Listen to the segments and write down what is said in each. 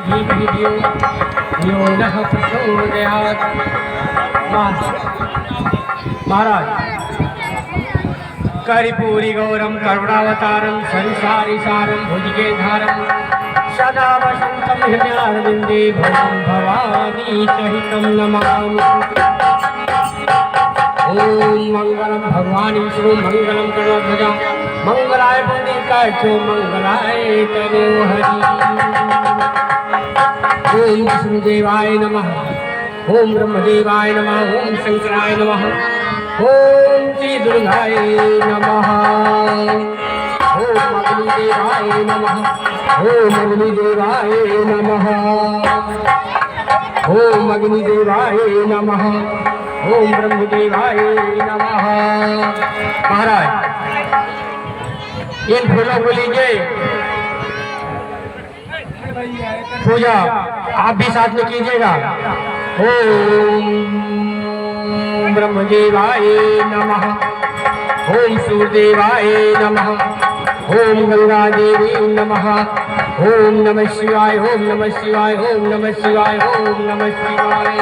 धीमहि धियो नः प्रचोदयात्। महाराज कर्पूरी गौरम करुणावतारम संसारी सारम भुजगेंधारम सदा वसंतम हृदयारविंदे भवं भवानी सहितं नमामि। ओम मंगलम भगवान विष्णु मंगलम करुणाध्वजा मंगलाय पुण्यकाक्षो मंगलाय तनोहरि। ओम विष्णुदेवाय नमः, ओम ब्रह्मदेवाय नमः, ओम शंकराय नमः, ओम श्री दुर्गाय नमः, ओम अग्निदेवाय नमः, ओम अग्निदेवाय नमः, ओम अग्निदेवाय नमः, ओम ब्रह्मदेवाय नमः। महाराज इन फूलों को लीजिए, पूजा आप भी साथ में कीजिएगा। ओम ब्रह्मदेवाय नमः, ओम सूर्यदेवाय नमः, ओम गंगा देवी नमः, ओम नमः शिवाय, ओम नमः शिवाय, ओम नमः शिवाय, ओम नमः शिवाय।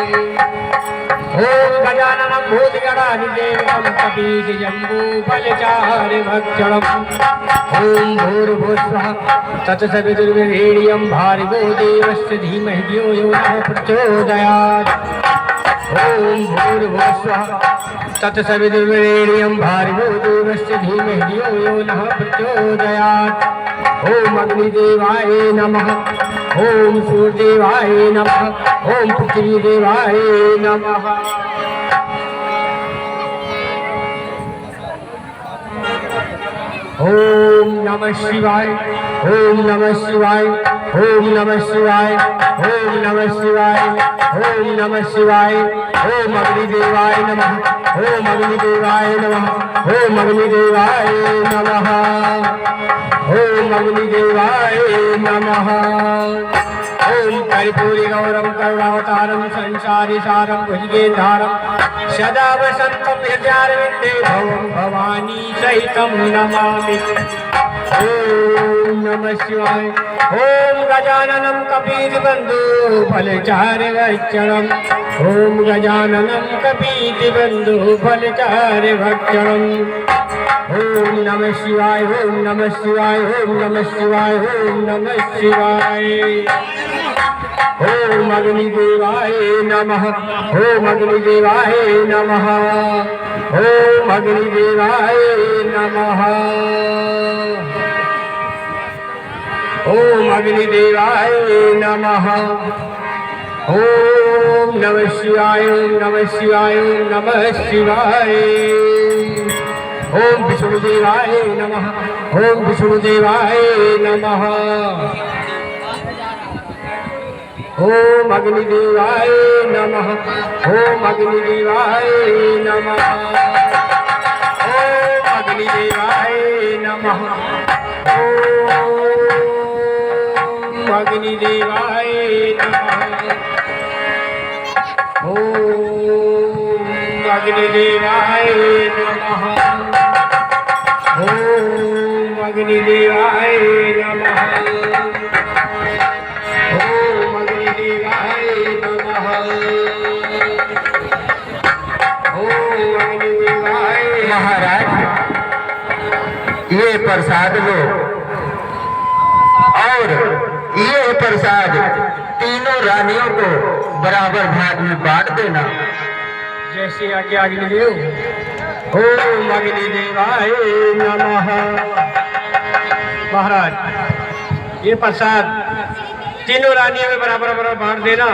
ओम गजाननं भूतगणाधिदेवं कपीशजम्बूफलचारुभक्षणम्। ओम भूर्भुवस्सुवः तत्सवितुर्वरेण्यं भर्गो देवस्य धीमहि धियो यो नः प्रचोदयात्। ओम भूर्भुवस्सुवः तत्सवितुर्वरेण्यं भर्गो देवस्य धीमहि धियो यो नः प्रचोदयात्। ओम अग्निदेवाय नमः, ओम सूर्यदेवाय नमः, ओम पृथ्वीदेवाय नमः। ओम नमः शिवाय, ओम नमः शिवाय, ओम नमः शिवाय, ओम नमः शिवाय, ओम नमः शिवाय। ओम अग्निदेवाय नमः, ओम अग्निदेवाय नमः, ओम अग्निदेवाय नमः, ओम अग्निदेवाय नमः। ओम कर्पूरी गौरम करुणावतारम संसारी सारम भुजगेंधारम सदा वसंतम हृदयारविंदे भवं भवानी सहितं नमामि। ओम नमः शिवाय। ओम गजाननं कपीतिबन्धु फलचारुभक्षणम्। ओम गजाननं कपीतिबन्धु फलचारुभक्षणम्। ओम नमः शिवाय, ओम नमः शिवाय, ओम नमः शिवाय, ओम नमः शिवाय। ओम अग्निदेवाय नमः, ओम अग्निदेवाय नमः, ओम अग्निदेवाय नमः, ओम अग्निदेवाय नमः। ओम नमः शिवाय, ओम नमः शिवाय, ओम नमः शिवाय। ओम विष्णुदेवाय नमः, ओम विष्णुदेवाय नमः। ओम अग्निदेवाय नमः, ओम अग्निदेवाय नमः, ओम अग्निदेवाय नमः, ओम अग्निदेवाय नमः, ओम अग्निदेवाय नमः, ओम अग्निदेवाय नमः, ओम अग्निदेवाय नमः, ओम अग्निदेवाय। महाराज ये प्रसाद लो और ये प्रसाद तीनों रानियों को बराबर भाग में बांट देना। जैसे आगे अग्निदेव। ओम अग्निदेवाय नमः। महाराज ये प्रसाद तीनों रानियों में बराबर बराबर बांट देना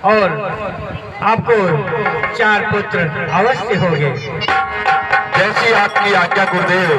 और आपको 4 पुत्र अवश्य होंगे। जैसी आपकी आज्ञा गुरुदेव।